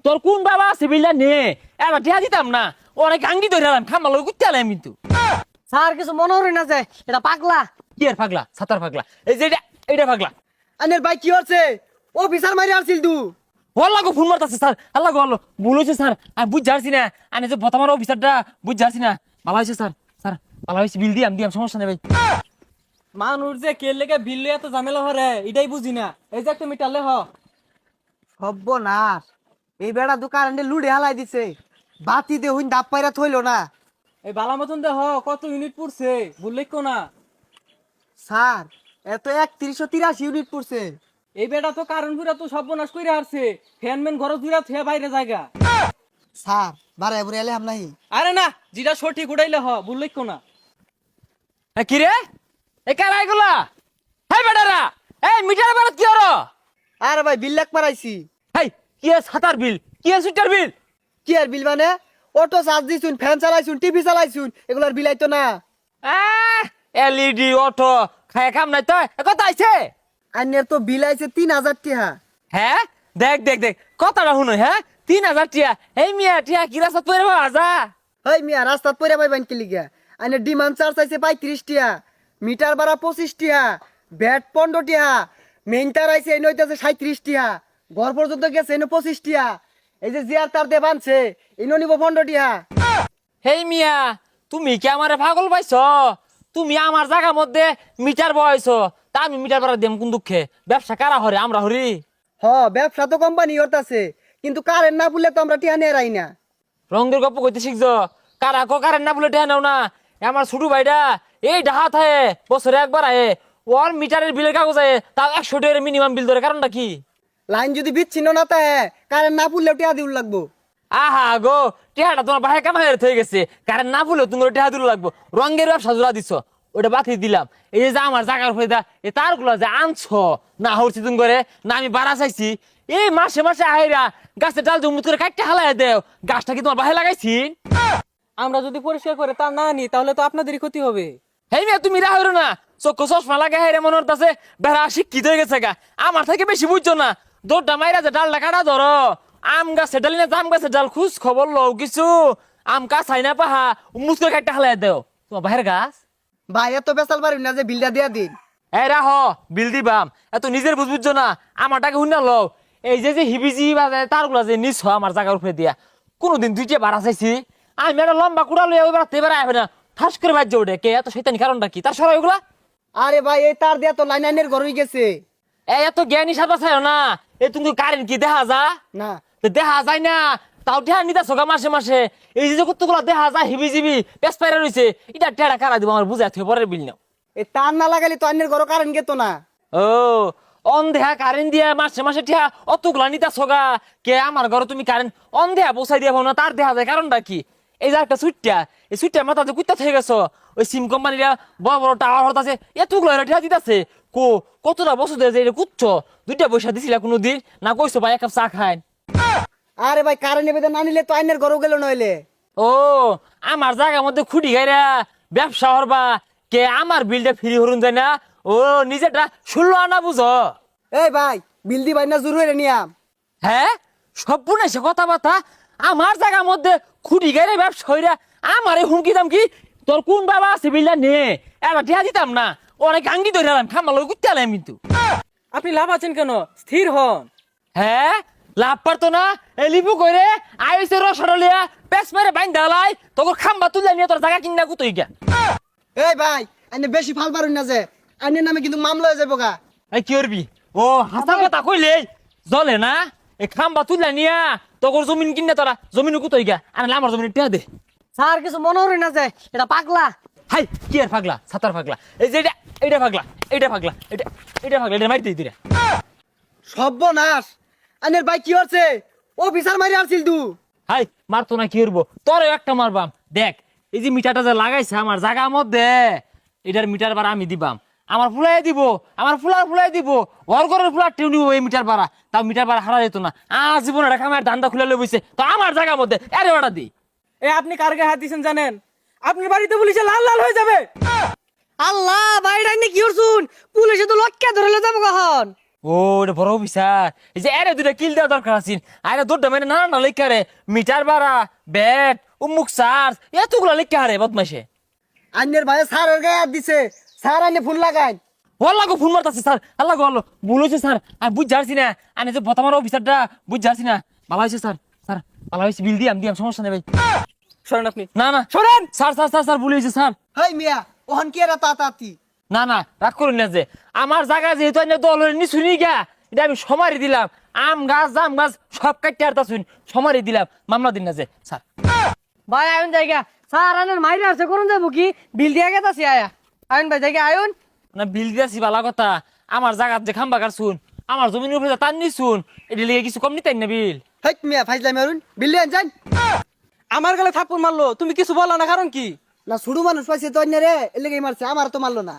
তোর কোন বাবা আছে বিলটা নে এবার টিয়া দিতাম না অনেক আঙ্গি ধরে এলাম খাম্বা লোক করতে এলাম কিন্তু স্যার কিছু মনে হরি না যে এটা পাগলা। কি আর পাগলা সাতার পাগলা এই যে এটা পাগলা আনের ভাই কি হচ্ছে অফিসার মারি আসছিল তু আল্লাহ গো ফোন মারতাছে স্যার আল্লাহ গো আল্লাহ ভুল হয়েছে স্যার আমি বুঝ যাচ্ছি না আমি যে বর্তমান অফিসারটা বুঝ যাচ্ছি না ভালো হয়েছে স্যার স্যার ভালো হয়েছে বিল দিয়াম সমস্যা নেই ভাই মানুষ যে কে লেগে বিল এত ঝামেলা হরে এটাই বুঝি না। এই যে একটা মিটারলে সর্বনাশ এই বেড়া দু কারেন্টে লুড়ে হালাই দিছে বাতি দে হইন দাপ পাইরা থইলো না। এই বালা মতন দেহ কত ইউনিট পড়ছে বললে কো না। স্যার এত 3183 ইউনিট পড়ছে। এই বেটা তো কারণ পুরা তো সর্বনাশ করে হারছে ফ্যানম্যান ঘর জুড়া থুয়া বাইরে জায়গা। স্যার বারে বুড়ে এলে হাম নাহি। আরে না যেটা সঠিক উড়াইলে বললে কো না। কি রে এ কারা এগুলা হাই বেটারা এই মিটার বারত কি হলো আরে ভাই বিল লাখ মারাইছি। হাই কি এ সাতার বিল কি এ সুইটার বিল কি আর বিল মানে অটো চার্জ দিছুন ফ্যান চালাইছুন টিভি চালাইছুন এগুলার বিল আইতো না। এলইডি অটো খায় কাম নাই তো কত আইছে আইনের তো বিল আইছে 3000 টাকা। হ্যাঁ দেখ দেখ দেখ কথাটা শুনো হ্যাঁ 3000 টিয়া এই মিয়া টিয়া কি রাস্তা পরে বাজা হেই মিয়া রাস্তাত পইরা পাইবেন কি লিগা আইনের ডিমান্ড চার্জ আইছে 35 টাকা মিটার ভাড়া 25 টাকা ব্যাট 15 টাকা মেইন তার আইছে এই নইতাছে 37 টাকা ঘর পর্যন্ত গেছে এনে 25 টাকা এই যে জিয়ার তার দে বানছে ইনো নিব 15 টাকা। হেই মিয়া তুমি কি আমারে পাগল পাইছ তুমি আমার জায়গার মধ্যে মিটার বয়ছো তা আমি মিটার ভাড়া দেম কোন দুঃখে ব্যবসা কারা হরে আমরা হরি হ ব্যবসা তো কোম্পানি করতেছে কিন্তু কারেন্ট না বললে তো আমরা টিয়া নিয়ে রাই না। রঙের গপ্প কইতে শিখছ কারা কো কারেন না বলে টেহা নাও না আমার ছোট ভাইটা এই ডাহা থাকে বছরে একবার আয়ে ওর মিটারের বিলের কাগজ আয়ে তাও 100 টাকার মিনিমাম বিল ধরে কারণটা কি লাইন যদি বিচ্ছিন্ন না থাকে কারেন্ট না পড়লেও টিয়া দিউল লাগবো। আহা গো টেহাটা তোমার বাহে কামাই হয়ে গেছে কারণ না বললেও তুমি টেহা দিল লাগবো রঙের ব্যবসা জোড়া দিছ ওটা বাতি দিলাম এই যে আমার জায়গার ফেদা এই তারগুলো যে আনছো না হরছি তুমি করে না আমি বাড়া চাইছি এই মাসে মাসে আহেরা গাছের ডাল জমুত করে কাটতে হালাই দেও গাছটা কি তোমার বাহে লাগাইছি আমরা যদি পরিষ্কার করে তা না নি তাহলে তো আপনাদেরই ক্ষতি হবে। হেই মিয়া তুমি রাহরো না চক্ষু চশমা লাগা হেরে মনে হচ্ছে বেড়া শিক্ষিত হয়ে গেছে গা আমার থেকে বেশি বুঝছো না দৌড়টা মাইরা যে ডালটা কাটা ধরো আম গাছের ডাল না জাম গাছের ডাল খুশ খবর লও কিছু আম কাছাই না পাহা মুস করে কাটতে হালাই দেও তোমার বাহের গাছ ভাই এত বেসাল পারিম না যে বিলটা দিয়া দিন। এই রাহ বিল দিবাম এত নিজের বুঝছো না আমার টাকা শুনে লও এই যে হিবিজি বাজায় তারগুলা যে নিছ আমার জায়গার উপরে দিয়া কোনোদিন দুইটা ভাড়া চাইছি আমি একটা লম্বা কুড়া লইয়া ওই বেড়াতে এবার আইবে না ঠাস করে বাজ্য ওঠে কে এত শৈতানি কারণটা কি তার সরাই ওগুলা আরে ভাই এই তার দিয়া তো লাইন আইনের ঘর হয়ে গেছে। এই এত জ্ঞানী সাদা চাই না এই তুমি কারেন্ট কি দেখা যা না তো দেখা যায় না তাও ঠেয়া নিতে সোগা মাসে মাসে এই যে কতগুলো দেখা যায় হিবি জিবি পেস পাইরা রয়েছে এটা টেড়া কারা দিব আমার বুঝাই থই পরের বিল নাও এই তার না লাগালে তো আইনের ঘর কারেন্ট গেত না। ও অন্ধেহা কারেন্ট দিয়া মাসে মাসে ঠেয়া অতগুলা নিতা সোগা কে আমার ঘরে তুমি কারেন্ট অন্ধেহা বসাই দিয়া না তার দেখা যায় কারণটা কি এই যে একটা সুইটটা এই সুইটটা মাথা যে কুত্তা থেকে গেছো ওই সিম কোম্পানিরা বড় বড় টাওয়ার হতাছে এতগুলো ঠেয়া দিতেছে কতটা বছর ধরে যে এটা কুচ্ছ দুইটা পয়সা দিছিলা কোনোদিন না কইছো ভাই এক কাপ চা খায় আরে ভাই কারেন্ট নেবে না নিলে তো আইনের ঘরও গেল নইলে। ও আমার জায়গার মধ্যে খুঁটি গাইরা ব্যবসা হরবা কে আমার বিলটা ফ্রি হরুন যায় না ও নিজেটা 16 আনা বুঝো এই ভাই বিল দি ভাই না জোর হয়ে নিয়াম। হ্যাঁ সব বুঝাইছে কথাবার্তা আমার জায়গার মধ্যে খুঁটি গাইরা ব্যবসা হইরা আমার এই হুমকি দাম কি তোর কোন বাবা আছে বিলটা নে এবার টিয়া দিতাম না অনেক আঙ্গি ধরে এলাম খাম্বা লোক করতে এলাম কিন্তু আপনি লাভ আছেন কেন স্থির হন। হ্যাঁ লাভ পারতো না এই লিপু কইরে আইছে রসডলিয়া পেছ মেরে বাইন দালাই তোর খাম্বা তুলে নিয়ে তোর জায়গা কিনা কুতই গা এই ভাই আইনে বেশি ফাল পারুন না যে আইনের নামে কিন্তু মামলা হয়ে যাবো গা। এই কি করবি ও হাসা কথা কইলে জলে না এই খাম্বা তুলে নিয়া তোর জমিন কিনে তোরা জমিন কুতই গা আরে আমার জমিন টিয়া দে স্যার কিছু মনে হরি না যে এটা পাগলা। হাই কি আর পাগলা সাতার পাগলা এই যে এটা পাগলা এটা পাগলা এটা পাগলা এটা মারি দিই দিরা সর্বনাশ আইনের ভাই কি হচ্ছে অফিসার মারি আসছিল তু। হাই মারতো না কি করবো তোরও একটা মারবাম দেখ এই যে মিটারটা যে লাগাইছে আমার জায়গার মধ্যে এটার মিটার ভাড়া আমি দিবাম আমার ফুলাই দিব আমার ফুলাই দিব ঘর ঘরের ফুলার টেউ নিব এই মিটার ভাড়া তাও মিটার ভাড়া হারা যেত না জীবন এটা খামার ধান্দা খুলে লই বইছে তো আমার জায়গার মধ্যে আরে ভাড়া দিই এ আপনি কার গায়ে হাত দিয়েছেন জানেন? আপনার বাড়িতে পুলিশে লাল লাল হয়ে যাবে। আল্লাহ ভাই ডাইনে কি করছুন পুলিশে তো লক্ষ্য ধরে যাবো কখন। ও এটা বড় অফিসার এই যে আরে দুটা কিল দেওয়া দরকার আছে আরে দৌড়টা মানে না না লেখা রে মিটার ভাড়া ব্যাট উমুক চার্জ এতগুলা লেখা রে বদমাইশে আইনের ভাই স্যারের গায়ে হাত দিছে স্যার আইনে ফোন লাগাই আল্লাহ গো ফোন মারতাছে স্যার আল্লাহ গো আল্লাহ ভুল হয়েছে স্যার আমি বুঝ যাচ্ছি না আমি যে বর্তমান অফিসারটা বুঝ যাচ্ছি না ভালো হয়েছে স্যার স্যার ভালো হয়েছে বিল দিয়াম সমস্যা নেই ভাই সরেন আপনি। না না সরেন। স্যার স্যার স্যার স্যার ভুল হয়েছে স্যার হেই মিয়া ওহন কি এরা তাতাতি না না রাগ করুন না যে আমার জায়গা যেহেতু আমি দল হয়ে নিশুনি গা এটা আমি সমারি দিলাম আম গাছ জাম গাছ সব কাটতে আর শুন সমারি দিলাম মামলা দিন না যে স্যার ভাই আয়ন জায়গা স্যার আনের মাইরে আছে করুন যাবো কি বিল দিয়া গেতাছি আয়া আয়ন ভাই জায়গা আয়ন না বিল দিয়েছি ভালো কথা আমার জায়গা যে খাম্বা কার শুন আমার জমির উপরে তার নি শুন এটা লিগে কিছু কম নিতেন না বিল হেই মিয়া ফাইজলাই মারুন বিল্লি আন যান আমার গেলে থাপ্পড় মারলো তুমি কিছু বলো না কারণ কি না শুরু মানুষ পাইছে তো অন্য রে এর লেগে মারছে আমার তো মারলো না